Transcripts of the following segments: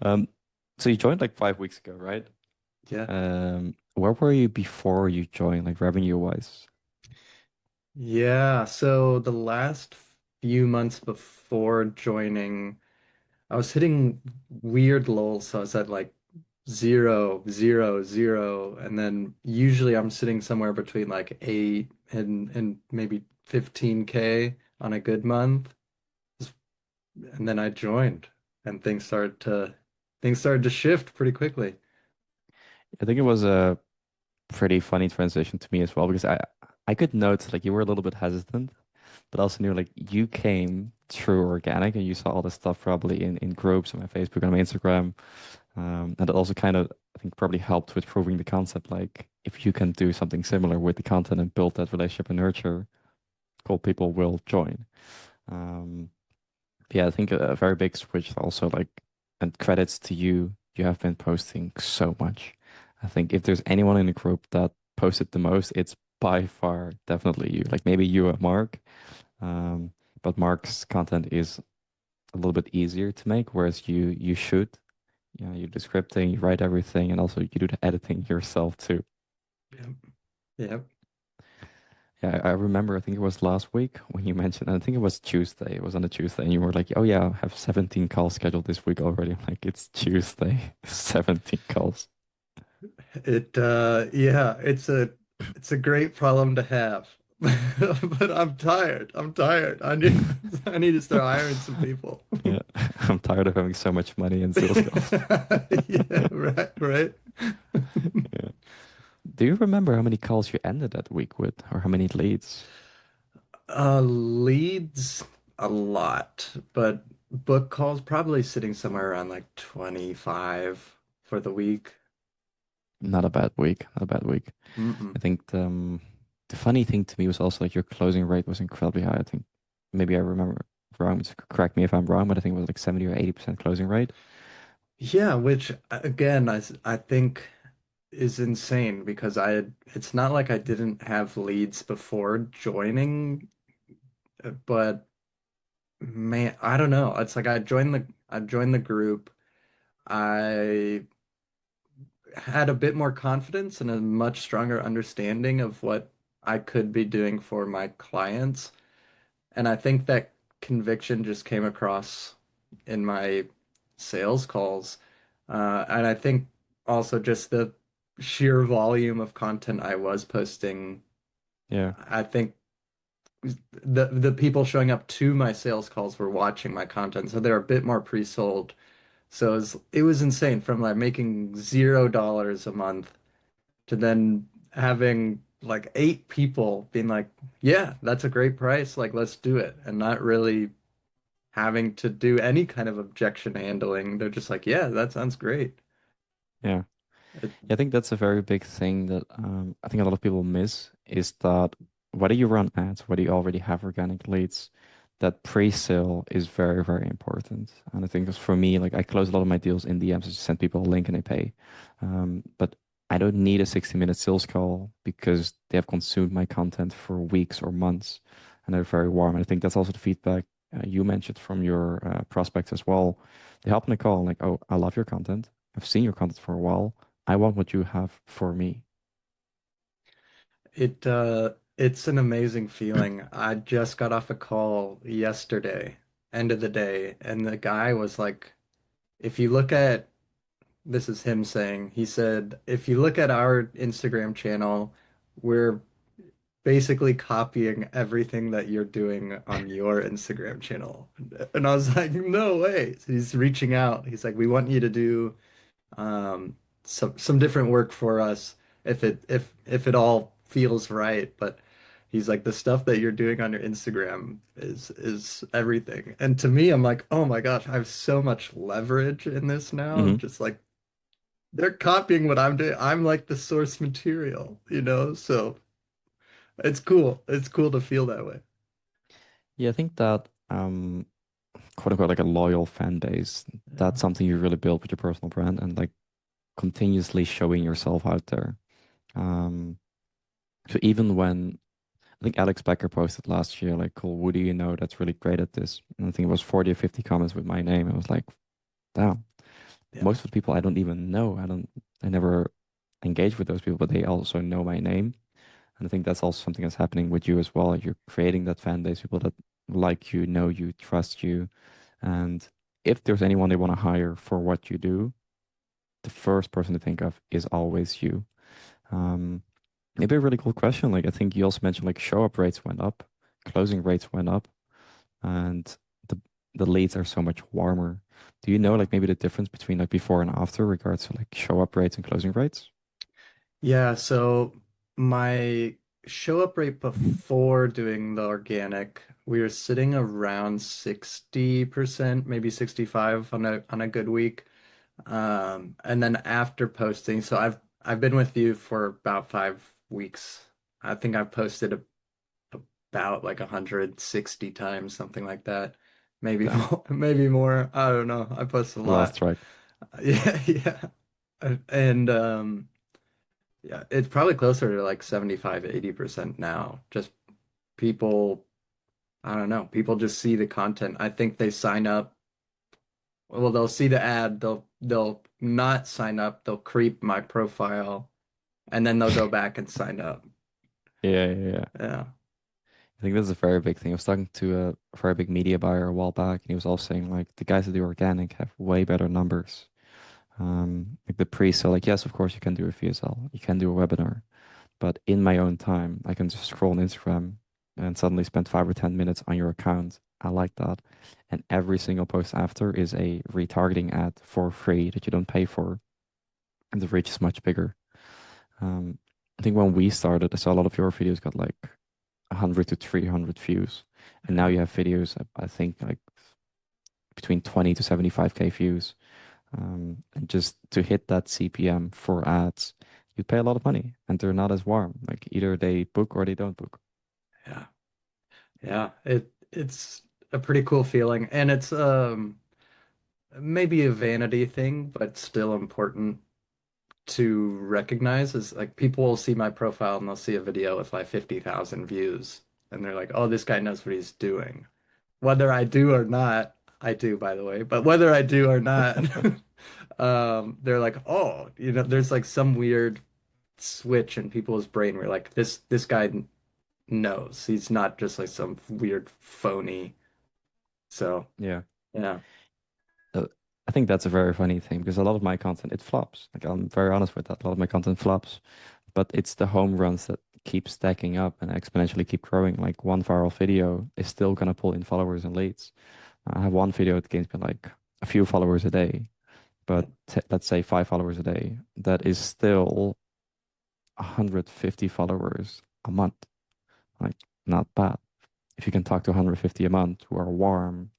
Um, so you joined like 5 weeks ago, right? Yeah. Where were you before you joined, like revenue wise? Yeah. So the last few months before joining, I was hitting weird lulls. So I was at like zero, zero, zero. And then usually I'm sitting somewhere between like eight and maybe 15K on a good month. And then I joined and things started to shift pretty quickly. I think it was a pretty funny transition to me as well because I could note like you were a little bit hesitant, but also knew like you came through organic and you saw all this stuff probably in groups on my Facebook and my Instagram. And it also kind of I think probably helped with proving the concept like if you can do something similar with the content and build that relationship and nurture, cool people will join. Um, yeah, I think a very big switch also like and credits to you. You have been posting so much. I think if there's anyone in the group that posted the most, it's by far definitely you. Like maybe you and Mark, um, but Mark's content is a little bit easier to make, whereas you should. Yeah, you do scripting, you write everything, and also you do the editing yourself too. Yep. Yep. Yeah, I remember, I think it was last week when you mentioned, I think it was Tuesday. It was on a Tuesday, and you were like, oh, yeah, I have 17 calls scheduled this week already. I'm like, it's Tuesday, 17 calls. Yeah, it's a great problem to have. But I'm tired. I'm tired. I need I need to start hiring some people. Yeah, I'm tired of having so much money in sales calls. Yeah, right, right. Yeah. Do you remember how many calls you ended that week with, or how many leads? Leads a lot, but book calls probably sitting somewhere around like 25 for the week. Not a bad week, not a bad week. I Mm-mm. think the funny thing to me was also like your closing rate was incredibly high. I think maybe I remember wrong. Correct me if I'm wrong, but I think it was like 70 or 80% closing rate. Yeah, which again, I think is insane because it's not like I didn't have leads before joining, but man, I don't know. It's like I joined the group. I had a bit more confidence and a much stronger understanding of what I could be doing for my clients. And I think that conviction just came across in my sales calls. And I think also just the sheer volume of content I was posting, Yeah, I think the people showing up to my sales calls were watching my content, so they're a bit more pre-sold. So it was insane from like making $0 a month to then having like eight people being like, yeah, that's a great price, like let's do it, and not really having to do any kind of objection handling. They're just like, yeah, that sounds great. yeah. It, Yeah, I think that's a very big thing that I think a lot of people miss is that whether you run ads, whether you already have organic leads, that pre-sale is very, very important. And I think it's for me, like I close a lot of my deals in DMs, I just send people a link and they pay. But I don't need a 60-minute sales call because they have consumed my content for weeks or months and they're very warm. And I think that's also the feedback you mentioned from your prospects as well. They hop on the call like, oh, I love your content. I've seen your content for a while. I want what you have for me. it's an amazing feeling. I just got off a call yesterday, end of the day, and the guy was like, if you look at this is him saying, he said, if you look at our Instagram channel, we're basically copying everything that you're doing on your Instagram channel. And I was like, no way. So he's reaching out. He's like, we want you to do um, some different work for us if it all feels right. But he's like, the stuff that you're doing on your Instagram is everything. And to me, I'm like, oh my gosh, I have so much leverage in this now. Hmm. Just like they're copying what I'm doing. I'm like the source material, you know? So it's cool. It's cool to feel that way. Yeah, I think that quote unquote like a loyal fan base, Yeah. that's something you really build with your personal brand and like continuously showing yourself out there. Um, so even when I think Alex Becker posted last year, like, cool, Woody, you know, that's really great at this. And I think it was 40 or 50 comments with my name. I was like, damn. Yeah. most of the people I don't even know. I never engage with those people, but they also know my name. And I think that's also something that's happening with you as well. You're creating that fan base, people that like you, know you, trust you. And if there's anyone they want to hire for what you do, the first person to think of is always you. Um, Maybe a really cool question. Like I think you also mentioned like show up rates went up, closing rates went up, and the the leads are so much warmer. Do you know Yeah. like maybe the difference between like before and after regards to like show up rates and closing rates? Yeah, so my show up rate before doing the organic, we were sitting around 60%, maybe 65 on a good week. And then after posting, so I've been with you for about 5 weeks. I think I've posted about like 160 times, something like that. Maybe Damn, more, maybe more. I don't know. I post a I lost lot. track. Yeah, yeah. And yeah, it's probably closer to like 75, 80% now. Just people, I don't know, people just see the content. I think they sign up. Well, they'll see the ad, they'll not sign up, they'll creep my profile, and then they'll go back and sign up. Yeah. Yeah. I think this is a very big thing. I was talking to a very big media buyer a while back, and he was also saying like the guys that do organic have way better numbers. Like the pre-sale, like yes, of course you can do a VSL, you can do a webinar, but in my own time, I can just scroll on Instagram and suddenly spend 5 or 10 minutes on your account. I like that. And every single post after is a retargeting ad for free that you don't pay for, and the reach is much bigger. Um, I think when we started, I saw a lot of your videos got like 100 to 300 views. And now Yeah. you have videos, I think, like between 20 to 75K views. And just to hit that CPM for ads, you pay a lot of money and they're not as warm. Like either they book or they don't book. Yeah. Yeah. It's a pretty cool feeling. And it's maybe a vanity thing, but still important to recognize is like people will see my profile and they'll see a video with like 50,000 views and they're like, "Oh, this guy knows what he's doing." Whether I do or not, I do, by the way, but whether I do or not, they're like, "Oh, there's like some weird switch in people's brain where like this guy knows. He's not just like some weird phony." So, Yeah. yeah. Uh, I think that's a very funny thing because a lot of my content, it flops. Like I'm very honest with that. A lot of my content flops, but it's the home runs that keep stacking up and exponentially keep growing. Like one viral video is still gonna pull in followers and leads. I have one video that gains me like a few followers a day, but let's say 5 followers a day. That is still 150 followers a month. Like not bad. If you can talk to 150 a month who are warm,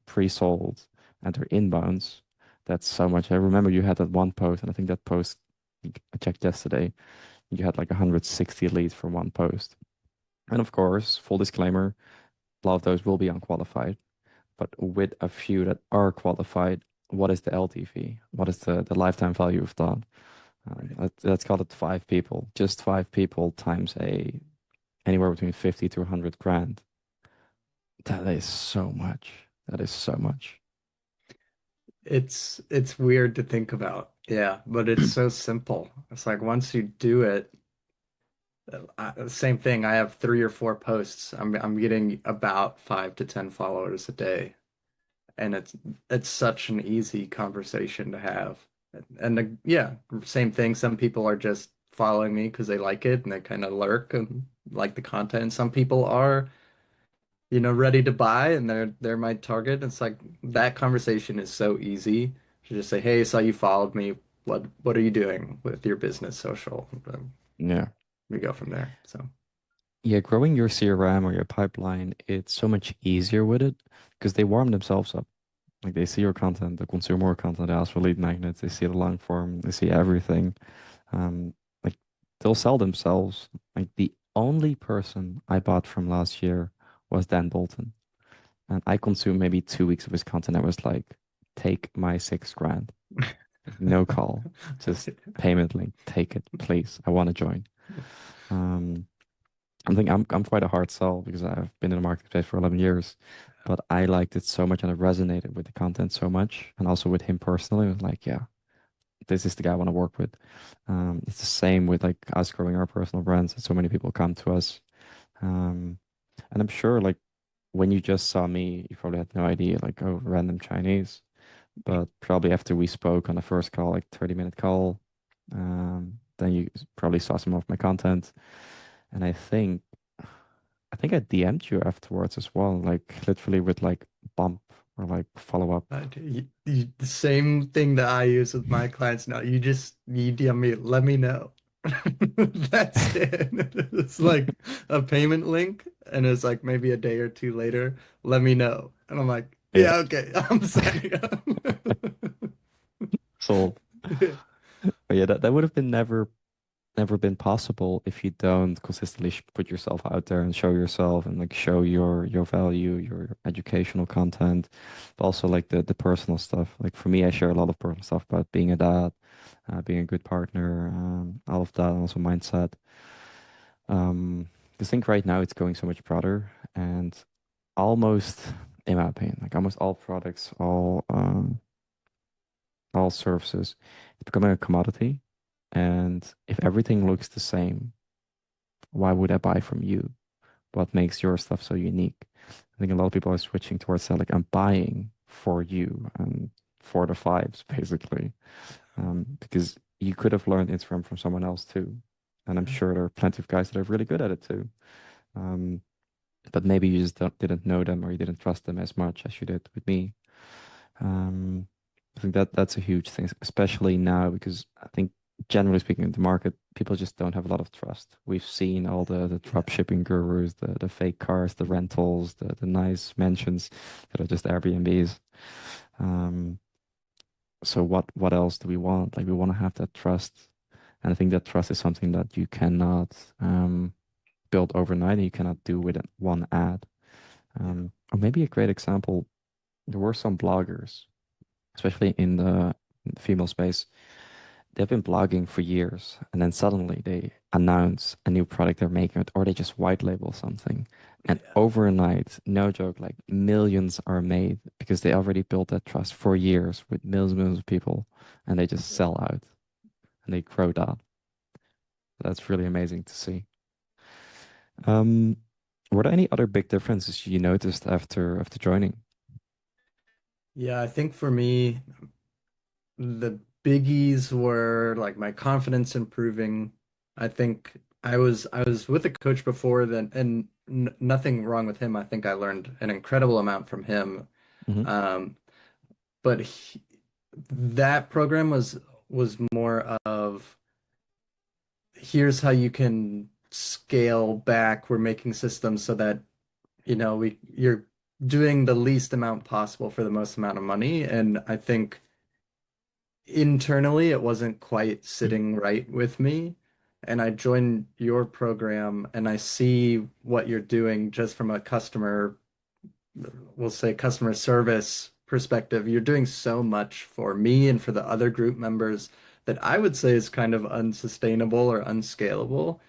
pre-sold, and they're inbounds, that's so much. I remember you had that one post, and I think that post I checked yesterday, you had like 160 leads from one post. And of course, full disclaimer, a lot of those will be unqualified, but with a few that are qualified, what is the LTV? What is the lifetime value of that? Right. Let's call it 5 people. Just 5 people times a anywhere between 50 to 100 grand. That is so much. That is so much. It's weird to think about. Yeah, but it's so simple. It's like once you do it, same thing. I have 3 or 4 posts. I'm getting about 5 to 10 followers a day, and it's such an easy conversation to have. Yeah, same thing. Some people are just following me because they like it and they kind of lurk and like the content. Some people are, ready to buy and they're my target. It's like that conversation is so easy to just say, "Hey, I saw you followed me. What are you doing with your business social?" Yeah. We go from there. So. Yeah, growing your CRM or your pipeline, it's so much easier with it because they warm themselves up. Like they see your content, they consume more content, they ask for lead magnets, they see the long form, they see everything. Like they'll sell themselves. Like the only person I bought from last year was Dan Bolton. And I consumed maybe 2 weeks of his content. I was like, take my 6 grand. Like, no call. Just payment link. Take it, please. I want to join. Um, I think I'm quite a hard sell because I've been in the marketplace for 11 years. but I liked it so much and I resonated with the content so much, and also with him personally. It was like, yeah, this is the guy I want to work with. It's the same with like us growing our personal brands, and so many people come to us. Um, and I'm sure like when you just saw me, you probably had no idea, like, oh, random Chinese. But probably after we spoke on the first call, like 30-minute call, then you probably saw some of my content. And I think I DM'd you afterwards as well, like literally with like bump or like follow up. The same thing that I use with my clients now. You DM me, let me know. That's it. It's like a payment link, and it's like maybe a day or two later, let me know. And I'm like, Yeah. yeah, okay, I'm signing up. So, but yeah, that would have been never been possible if you don't consistently put yourself out there and show yourself and like show your value, your educational content, but also like the personal stuff. Like for me, I share a lot of personal stuff about being a dad, being a good partner, all of that, and also mindset. I think right now it's going so much broader and almost, in my opinion, like almost all products, all services, it's becoming a commodity. And if everything looks the same, why would I buy from you? What makes your stuff so unique? I think a lot of people are switching towards that, like I'm buying for you and for the vibes, basically. Because you could have learned Instagram from someone else too. And I'm sure there are plenty of guys that are really good at it too. Um, but maybe you just didn't know them or you didn't trust them as much as you did with me. Um, I think that's a huge thing, especially now, because I think generally speaking in the market, people just don't have a lot of trust. We've seen all the Yeah, drop shipping gurus, the fake cars, the rentals, the nice mansions that are just Airbnbs. Um, so what else do we want? Like we want to have that trust. And I think that trust is something that you cannot build overnight and you cannot do with one ad. yeah, Or maybe a great example, there were some bloggers especially in the female space, they've been blogging for years, and then suddenly they announce a new product they're making, or they just white label something. And yeah, overnight, no joke, like millions are made because they already built that trust for years with millions and millions of people, and they just yeah. sell out and they grow that. That's really amazing to see. Um, were there any other big differences you noticed after joining? Yeah, I think for me, the biggies were like my confidence improving. I think I was with a coach before then, and n nothing wrong with him. I think I learned an incredible amount from him. Hmm. Um, but that program was more of here's how you can scale back. We're making systems so that you're doing the least amount possible for the most amount of money. And I think internally it wasn't quite sitting right with me. And I joined your program and I see what you're doing just from a we'll say customer service perspective. You're doing so much for me and for the other group members that I would say is kind of unsustainable or unscalable.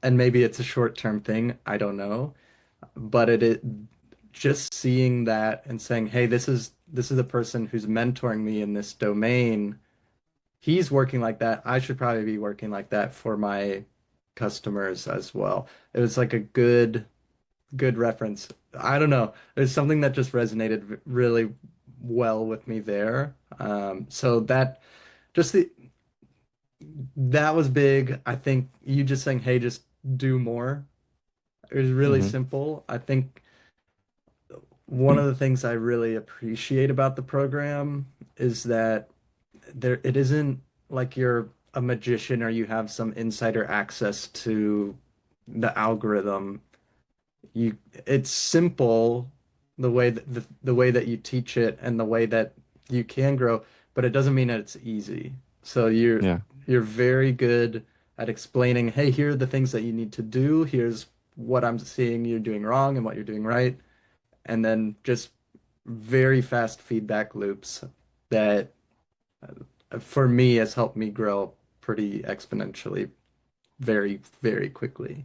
And maybe it's a short-term thing, I don't know. But it just seeing that and saying, hey, this is a person who's mentoring me in this domain. He's working like that. I should probably be working like that for my customers as well. It was like a good reference. I don't know. There's something that just resonated really well with me there. So just the that was big. I think you just saying, "Hey, just do more." It was really Hmm. simple. I think one of the things I really appreciate about the program is that it isn't like you're a magician or you have some insider access to the algorithm. You it's simple the way that you teach it and the way that you can grow, but it doesn't mean that it's easy. So Yeah. you're very good at explaining, hey, here are the things that you need to do. Here's what I'm seeing you're doing wrong and what you're doing right. And then just very fast feedback loops that for me has helped me grow pretty exponentially very, very quickly.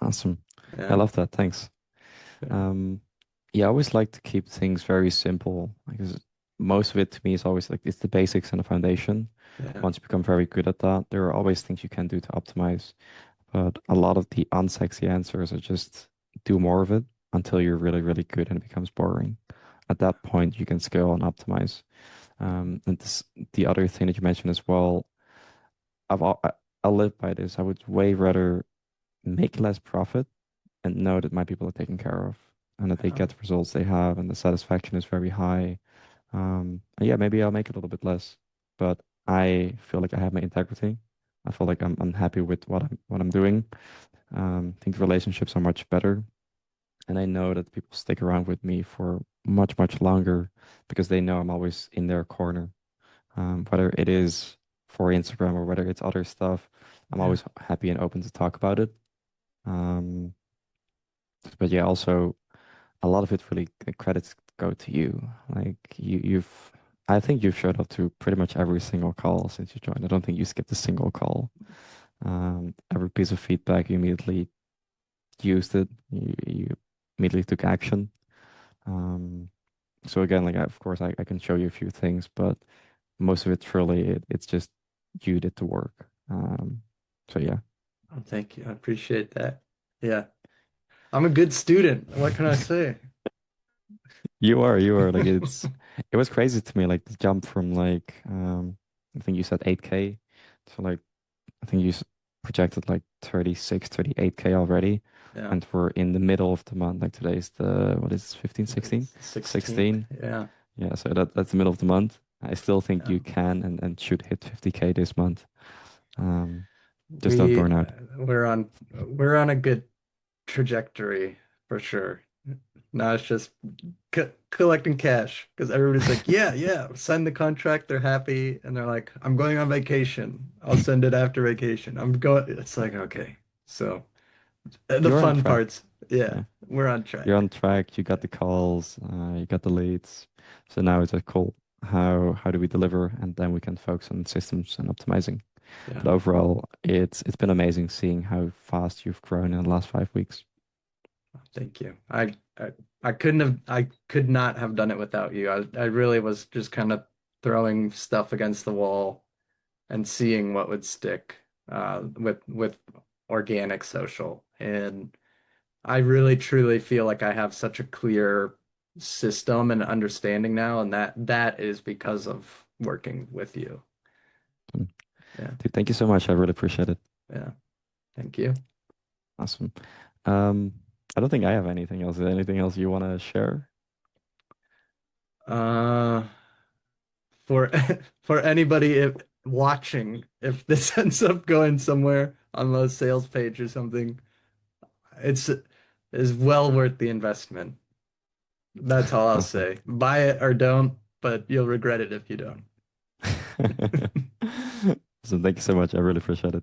Awesome. I Yeah. love that. Thanks. Um, Yeah, I always like to keep things very simple because most of it to me is always like it's the basics and the foundation. Yeah. Once you become very good at that, there are always things you can do to optimize. But a lot of the unsexy answers are just do more of it until you're really, really good and it becomes boring. At that point, you can scale and optimize. And this, the other thing that you mentioned as well, I live by this. I would way rather make less profit and know that my people are taken care of and that they Yeah. get the results they have and the satisfaction is very high. And yeah, maybe I'll make a little bit less, but I feel like I have my integrity. I feel like I'm happy with what I'm doing. I think the relationships are much better, and I know that people stick around with me for much, much longer because they know I'm always in their corner. Whether it is for Instagram or whether it's other stuff, I'm Yeah. always happy and open to talk about it. Um, but yeah, also a lot of it really the credits go to you. Like I think you've showed up to pretty much every single call since you joined. I don't think you skipped a single call. Every piece of feedback, you immediately used it. You immediately took action. Um, so again, like of course I can show you a few things, but most of it's really it's just you did the work. So yeah. Oh, thank you. I appreciate that. Yeah. I'm a good student. What can I say? You are like it was crazy to me like the jump from like I think you said 8K to like I think projected like 36, 38K already. Yeah. And we're in the middle of the month. Like today's the what is it, 15, 16? It's 16th. 16. Yeah. Yeah, so that's the middle of the month. I still think Yeah. you can and should hit 50K this month. Um, just don't We burn out. we're on a good trajectory for sure. Now it's just collecting cash because everybody's like, yeah, yeah, sign the contract. They're happy and they're like, I'm going on vacation. I'll send it after vacation. I'm going. It's like, okay. So the You're on fun track. parts. Yeah, Yeah. we're on You're track. on track. You got the calls, you got the leads. So now it's like cool. How do we deliver? And then we can focus on systems and optimizing. Yeah. But overall, it's been amazing seeing how fast you've grown in the last 5 weeks. Thank you. I couldn't have I could not have done it without you. I really was just kind of throwing stuff against the wall and seeing what would stick with organic social. And I really truly feel like I have such a clear system and understanding now, and that is because of working with you. Mm. Yeah. Dude, thank you so much. I really appreciate it. Yeah. Thank you. Awesome. Um, I don't think I have anything else. Is there anything else you want to share? Uh for for anybody watching, if this ends up going somewhere on the sales page or something, it's is well worth the investment. That's all I'll Awesome. say. Buy it or don't, but you'll regret it if you don't. So thank you so much. I really appreciate it.